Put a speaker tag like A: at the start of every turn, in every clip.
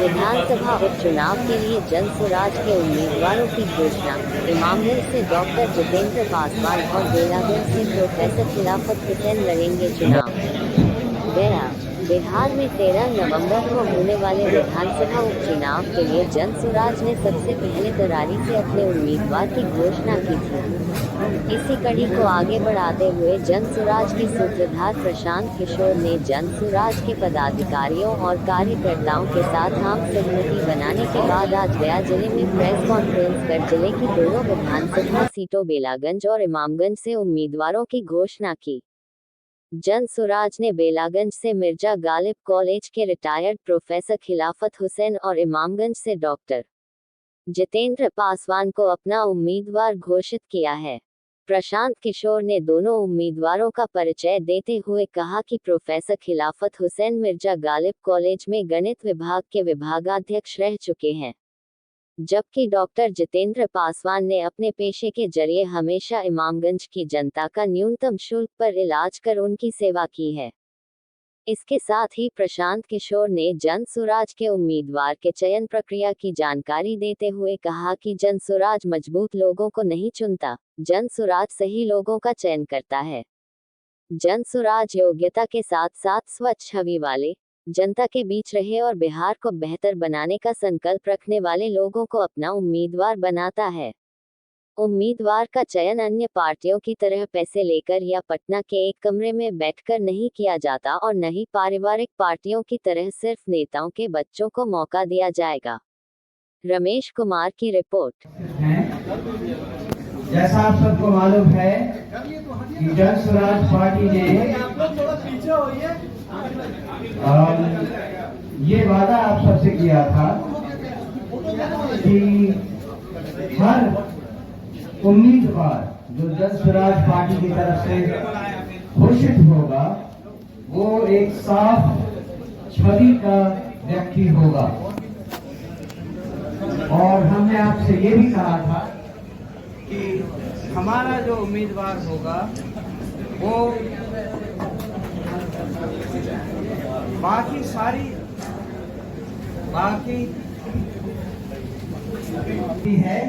A: विधानसभा उपचुनाव के लिए जनसुराज के उम्मीदवारों की घोषणा। इमामगंज से डॉक्टर जितेंद्र पासवान और बेलागंज से प्रोफेसर खिलाफत हुसैन लड़ेंगे चुनाव। गया बिहार में 13 नवंबर को होने वाले विधानसभा उपचुनाव के लिए जनसुराज ने सबसे पहले तरारी से अपने उम्मीदवार की घोषणा की थी। इसी कड़ी को आगे बढ़ाते हुए जनसुराज के सूत्रधार प्रशांत किशोर ने जनसुराज के पदाधिकारियों और कार्यकर्ताओं के साथ आम सहमति बनाने के बाद आज गया जिले में प्रेस कॉन्फ्रेंस कर जिले की दोनों विधानसभा सीटों बेलागंज और इमामगंज से उम्मीदवारों की घोषणा की। जनसुराज ने बेलागंज से मिर्जा गालिब कॉलेज के रिटायर्ड प्रोफेसर खिलाफत हुसैन और इमामगंज से डॉक्टर जितेंद्र पासवान को अपना उम्मीदवार घोषित किया है। प्रशांत किशोर ने दोनों उम्मीदवारों का परिचय देते हुए कहा कि प्रोफेसर खिलाफत हुसैन मिर्जा गालिब कॉलेज में गणित विभाग के विभागाध्यक्ष रह चुके हैं, जबकि डॉक्टर जितेंद्र पासवान ने अपने पेशे के जरिए हमेशा इमामगंज की जनता का न्यूनतम शुल्क पर इलाज कर उनकी सेवा की है। इसके साथ ही प्रशांत किशोर ने जनसुराज के उम्मीदवार के चयन प्रक्रिया की जानकारी देते हुए कहा कि जनसुराज मजबूत लोगों को नहीं चुनता, जनसुराज सही लोगों का चयन करता है। जनसुराज योग्यता के साथ साथ स्वच्छ छवि वाले, जनता के बीच रहे और बिहार को बेहतर बनाने का संकल्प रखने वाले लोगों को अपना उम्मीदवार बनाता है। उम्मीदवार का चयन अन्य पार्टियों की तरह पैसे लेकर या पटना के एक कमरे में बैठकर नहीं किया जाता और न ही पारिवारिक पार्टियों की तरह सिर्फ नेताओं के बच्चों को मौका दिया जाएगा। रमेश कुमार की रिपोर्ट।
B: जैसा आप सबको मालूम है कि जनसुराज पार्टी ने ये वादा आप सबसे किया था कि हर उम्मीदवार जो जनसुराज पार्टी की तरफ से घोषित होगा वो एक साफ छवि का व्यक्ति होगा। और हमने आपसे ये भी कहा था कि हमारा जो उम्मीदवार होगा वो बाकी है।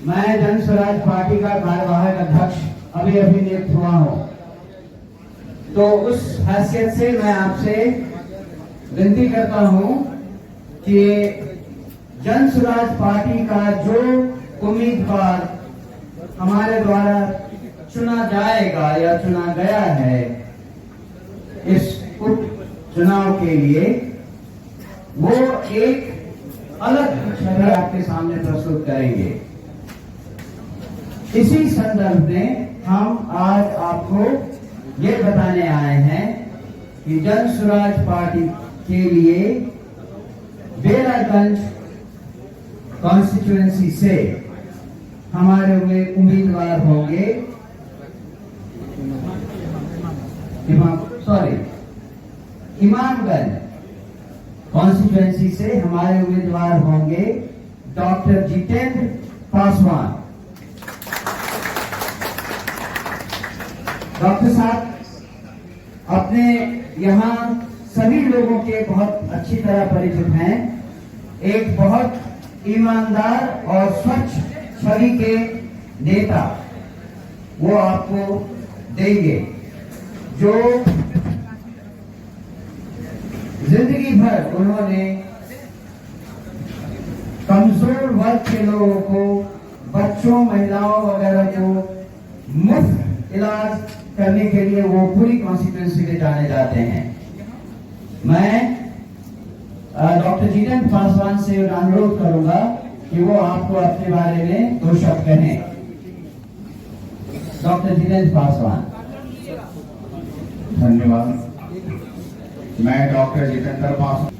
B: मैं जनसुराज पार्टी का कार्यवाहक अध्यक्ष अभी नियुक्त हुआ हूं, तो उस हैसियत से मैं आपसे विनती करता हूं कि जनसुराज पार्टी का जो उम्मीदवार हमारे द्वारा चुना जाएगा या चुना गया है इस उपचुनाव के लिए, वो एक अलग छवि आपके सामने प्रस्तुत करेंगे। इसी संदर्भ में हम आज आपको ये बताने आए हैं कि जनसुराज पार्टी के लिए बेलागंज कॉन्स्टिट्यूएंसी से हमारे उम्मीदवार होंगे इमामगंज कॉन्स्टिट्यूएंसी से हमारे उम्मीदवार होंगे डॉक्टर जितेंद्र पासवान। डॉक्टर साहब अपने यहाँ सभी लोगों के बहुत अच्छी तरह परिचित हैं। एक बहुत ईमानदार और स्वच्छ छवि के नेता वो आपको देंगे, जो जिंदगी भर उन्होंने कमजोर वर्ग के लोगों को, बच्चों, महिलाओं वगैरह को मुफ्त इलाज करने के लिए वो पूरी कॉन्स्टिट्यूएंसी के जाने जाते हैं। मैं डॉक्टर जितेंद्र पासवान से अनुरोध करूंगा कि वो आपको अपने बारे में 2 शब्द कहें। डॉक्टर जितेंद्र पासवान।
C: धन्यवाद। मैं डॉक्टर जितेंद्र पासवान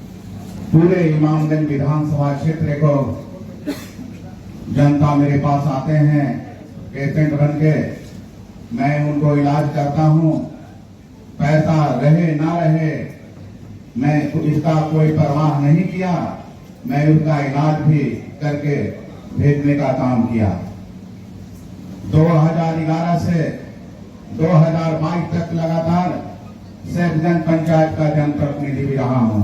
C: पूरे इमामगंज विधानसभा क्षेत्र को जनता मेरे पास आते हैं पेशेंट बन के, मैं उनको इलाज करता हूं। पैसा रहे ना रहे मैं इसका कोई परवाह नहीं किया, मैं उसका इलाज भी करके भेजने का काम किया। 2011 से 2022 तक लगातार सैफगंज पंचायत का जनप्रतिनिधि भी रहा हूं।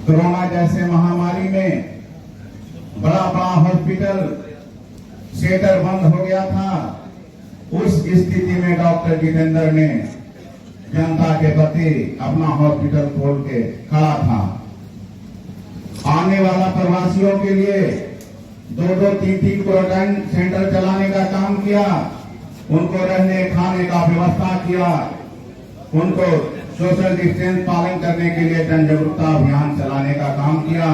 C: कोरोना जैसे महामारी में बड़ा बड़ा हॉस्पिटल शेटर बंद हो गया था। उस स्थिति में डॉक्टर जितेंद्र ने जनता के प्रति अपना हॉस्पिटल खोल के खड़ा था। आने वाला प्रवासियों के लिए 2-2, 3-3 क्वारंटाइन सेंटर चलाने का काम किया। उनको रहने खाने का व्यवस्था किया। उनको सोशल डिस्टेंस पालन करने के लिए जन जागरूकता अभियान चलाने का काम किया।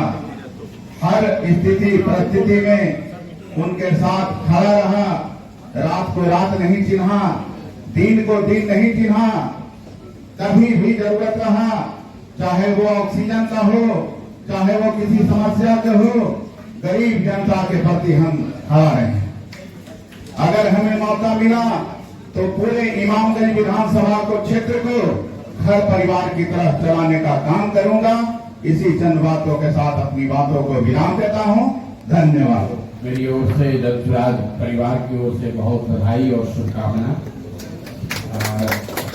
C: हर स्थिति परिस्थिति में उनके साथ खड़ा रहा। रात को रात नहीं चिन्हा, दिन को दिन नहीं चिन्हा। कभी भी जरूरत रहा, चाहे वो ऑक्सीजन का हो, चाहे वो किसी समस्या का हो, गरीब जनता के प्रति हम खड़ा रहे। अगर हमें मौका मिला तो पूरे इमामगंज विधानसभा को क्षेत्र को घर परिवार की तरह चलाने का काम करूंगा। इसी चंद बातों के साथ अपनी बातों को विराम देता हूं। धन्यवाद।
D: मेरी ओर से जनसुराज परिवार की ओर से बहुत बधाई और शुभकामना।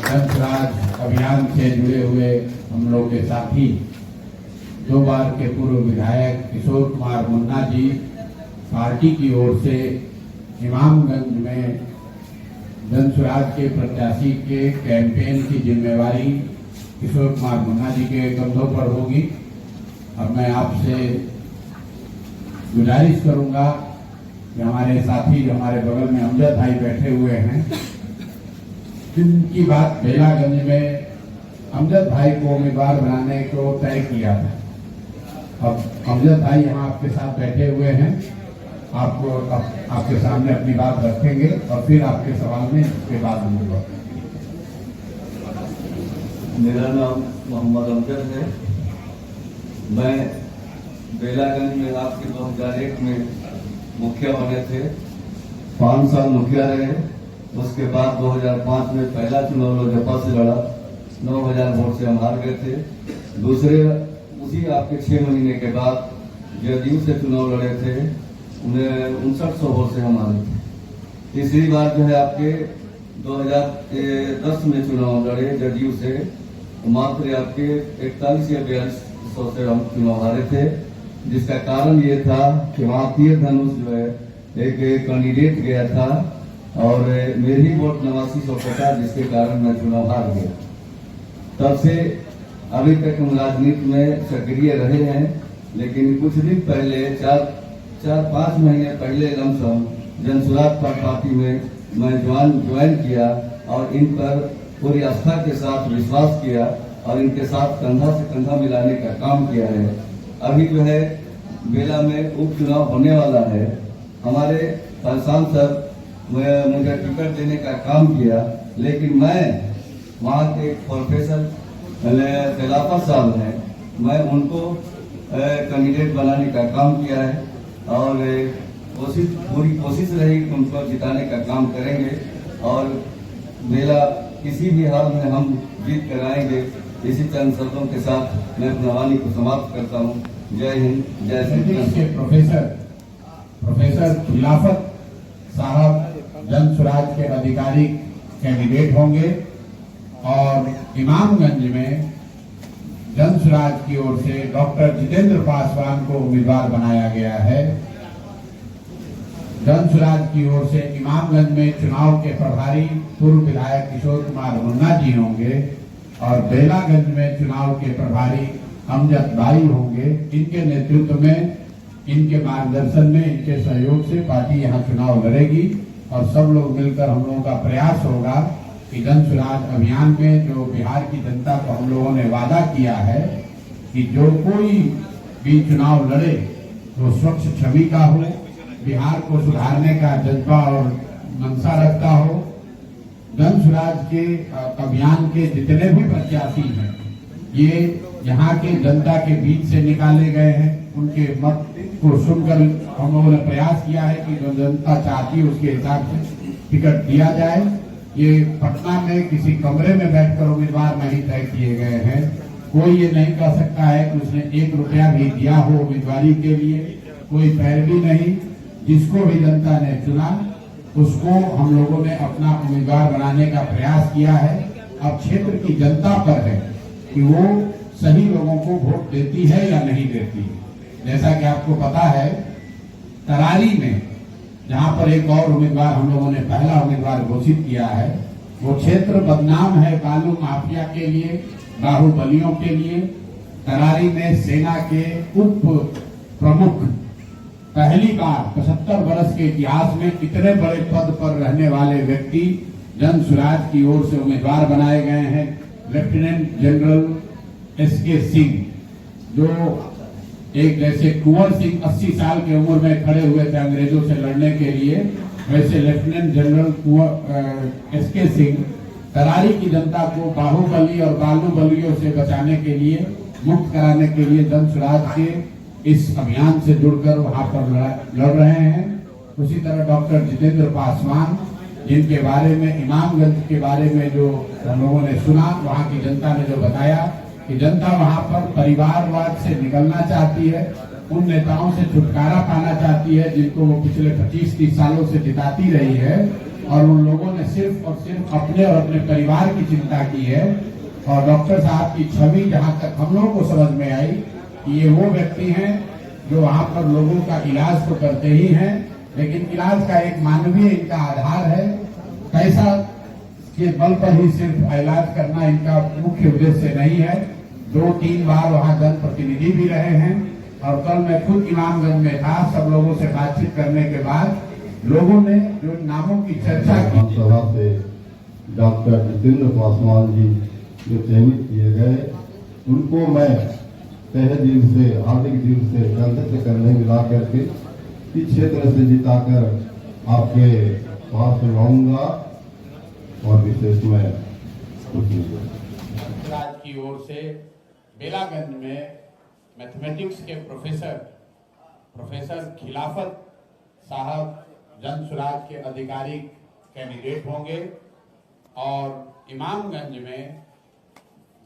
D: जनसुराज अभियान से जुड़े हुए हम लोग के साथी 2 बार के पूर्व विधायक किशोर कुमार मुन्ना जी, पार्टी की ओर से इमामगंज में जनसुराज के प्रत्याशी के कैंपेन की जिम्मेवारी किशोर कुमार मुन्ना जी के कंधों पर होगी। अब मैं आपसे गुजारिश करूंगा कि हमारे साथी जो हमारे बगल में अमजद भाई बैठे हुए हैं, जिनकी बात बेलागंज में अमजद भाई को उम्मीदवार बनाने को तय किया था। अब अमजद भाई यहाँ आपके साथ बैठे हुए हैं, आपको आपके सामने अपनी बात रखेंगे और फिर आपके सवाल में इसके बाद हम लोग।
E: मेरा नाम मोहम्मद अमजद है। मैं बेलागंज में आपके 2001 में मुखिया बने थे, 5 साल मुखिया रहे। उसके बाद 2005 में पहला चुनाव लोजपा से लड़ा, 9000 वोट से हम हार गए थे। दूसरे उसी आपके 6 महीने के बाद जदयू से चुनाव लड़े थे, उन्हें 5900 वोट से हम हारे थे। तीसरी बार जो है आपके 2010 में चुनाव लड़े जदयू से, मात्र आपके 41 या 4200 से हम चुनाव हारे थे। जिसका कारण ये था कि वहाँ तीर धनुष जो है एक कैंडिडेट गया था और मेरी वोट 8900 का था, जिसके कारण मैं चुनाव हार गया। तब से अभी तक हम राजनीति में सक्रिय रहे हैं, लेकिन कुछ दिन पहले 4-5 महीने पहले लमसम जनसुराज पार्टी में मैं ज्वाइन किया और इन पर पूरी आस्था के साथ विश्वास किया और इनके साथ कंधा से कंधा मिलाने का काम किया है। अभी जो है बेला में उपचुनाव होने वाला है। हमारे सांसद मुझे टिकट देने का काम किया, लेकिन मैं वहाँ के प्रोफेसर खिलाफत साहब हैं, मैं उनको कैंडिडेट बनाने का काम किया है और पूरी कोशिश रही उनको जिताने का काम करेंगे और मेला किसी भी हाल में हम जीत कर आएंगे। इसी चंद शब्दों के साथ मैं अपनी वाणी को समाप्त करता हूँ। जय हिंद, जय श्री कृष्ण।
D: प्रोफेसर खिलाफत साहब जनसुराज के आधिकारिक कैंडिडेट होंगे और इमामगंज में जनसुराज की ओर से डॉक्टर जितेंद्र पासवान को उम्मीदवार बनाया गया है। जनसुराज की ओर से इमामगंज में चुनाव के प्रभारी पूर्व विधायक किशोर कुमार मुन्ना जी होंगे और बेलागंज में चुनाव के प्रभारी अमजद भाई होंगे। इनके नेतृत्व में, इनके मार्गदर्शन में, इनके सहयोग से पार्टी यहाँ चुनाव लड़ेगी और सब लोग मिलकर हम लोगों का प्रयास होगा कि जनसुराज अभियान में जो बिहार की जनता को हम लोगों ने वादा किया है कि जो कोई भी चुनाव लड़े वो स्वच्छ छवि का हो, बिहार को सुधारने का जज्बा और मंशा रखता हो। जनसुराज के अभियान के जितने भी प्रत्याशी हैं, ये यहाँ के जनता के बीच से निकाले गए हैं। उनके मत को सुनकर हम लोगों ने प्रयास किया है कि जो जनता चाहती है उसके हिसाब से टिकट दिया जाए। ये पटना में किसी कमरे में बैठकर उम्मीदवार नहीं तय किए गए हैं। कोई ये नहीं कह सकता है कि उसने 1 रुपया भी दिया हो उम्मीदवारी के लिए। कोई पैरवी नहीं। जिसको भी जनता ने चुना उसको हम लोगों ने अपना उम्मीदवार बनाने का प्रयास किया है। अब क्षेत्र की जनता पर है कि वो सही लोगों को वोट देती है या नहीं देती है। जैसा कि आपको पता है, तरारी में जहां पर एक और उम्मीदवार हम लोगों ने पहला उम्मीदवार घोषित किया है, वो क्षेत्र बदनाम है बालू माफिया के लिए, बाहुबलियों के लिए। तरारी में सेना के उप प्रमुख पहली बार 75 वर्ष के इतिहास में इतने बड़े पद पर रहने वाले व्यक्ति जन स्वराज की ओर से उम्मीदवार बनाए गए हैं। लेफ्टिनेंट जनरल एसके सिंह, जो एक जैसे कुंवर सिंह 80 साल की उम्र में खड़े हुए थे अंग्रेजों से लड़ने के लिए, वैसे lieutenant general SK Singh Tarari की जनता को बाहुबली और बालूबलियों से बचाने के लिए, मुक्त कराने के लिए जन स्वराज के इस अभियान से जुड़कर वहां पर लड़ रहे हैं। उसी तरह डॉक्टर जितेंद्र पासवान, जिनके बारे में इमामगंज के बारे में जो हम लोगों ने सुना, वहां की जनता ने जो बताया कि जनता वहां पर परिवारवाद से निकलना चाहती है, उन नेताओं से छुटकारा पाना चाहती है जिनको वो पिछले 25-30 सालों से जिताती रही है, और उन लोगों ने सिर्फ और सिर्फ अपने और अपने परिवार की चिंता की है। और डॉक्टर साहब की छवि जहां तक हम लोगों को समझ में आई कि ये वो व्यक्ति हैं जो वहां पर लोगों का इलाज तो करते ही हैं, लेकिन इलाज का एक मानवीय इनका आधार है। पैसा के बल पर ही सिर्फ इलाज करना इनका मुख्य उद्देश्य नहीं है। 2-3 बार वहां जनप्रतिनिधि भी रहे हैं, और कल मैं खुद इमामगंज में था। सब लोगों से बातचीत करने के बाद लोगों ने जो नामों की चर्चा की,
F: सभा से डॉक्टर जितेंद्र पासवान जी जो चयनित किए गए, उनको मैं तहे दिल से, हार्दिक दिल से कृतज्ञ करने मिला करके इस क्षेत्र से जिताकर आपके पास लाऊंगा। और विशेष में
D: राज की ओर से बेलागंज में मैथमेटिक्स के प्रोफेसर खिलाफत साहब जन स्वराज के अधिकारी कैंडिडेट होंगे, और इमामगंज में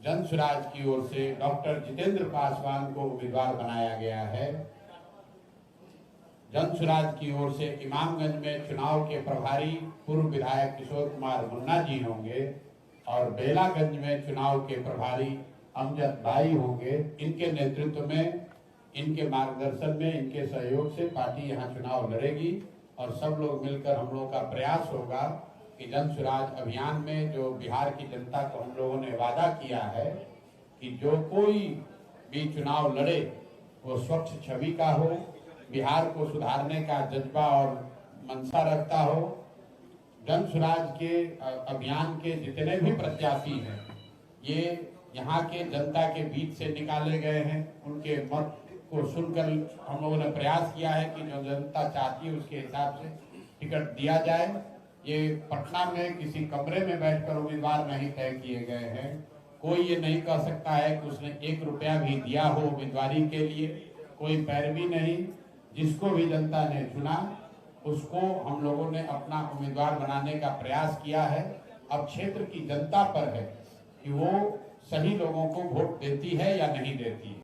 D: जन स्वराज की ओर से डॉक्टर जितेंद्र पासवान को उम्मीदवार बनाया गया है। जन स्वराज की ओर से इमामगंज में चुनाव के प्रभारी पूर्व विधायक किशोर कुमार मुन्ना जी होंगे, और बेलागंज में चुनाव के प्रभारी अमजद भाई होंगे। इनके नेतृत्व में, इनके मार्गदर्शन में, इनके सहयोग से पार्टी यहाँ चुनाव लड़ेगी, और सब लोग मिलकर हम लोगों का प्रयास होगा कि जन स्वराज अभियान में जो बिहार की जनता को हम लोगों ने वादा किया है कि जो कोई भी चुनाव लड़े वो स्वच्छ छवि का हो, बिहार को सुधारने का जज्बा और मंशा रखता हो। जन स्वराज के अभियान के जितने भी प्रत्याशी हैं, ये यहाँ के जनता के बीच से निकाले गए हैं। उनके मत को सुनकर हम लोगों ने प्रयास किया है कि जो जनता चाहती है उसके हिसाब से टिकट दिया जाए। ये पटना में किसी कमरे में बैठकर उम्मीदवार नहीं तय किए गए हैं। कोई ये नहीं कह सकता है कि उसने 1 रुपया भी दिया हो उम्मीदवारी के लिए, कोई पैरवी नहीं। जिसको भी जनता ने चुना उसको हम लोगों ने अपना उम्मीदवार बनाने का प्रयास किया है। अब क्षेत्र की जनता पर है कि वो सही लोगों को वोट देती है या नहीं देती है।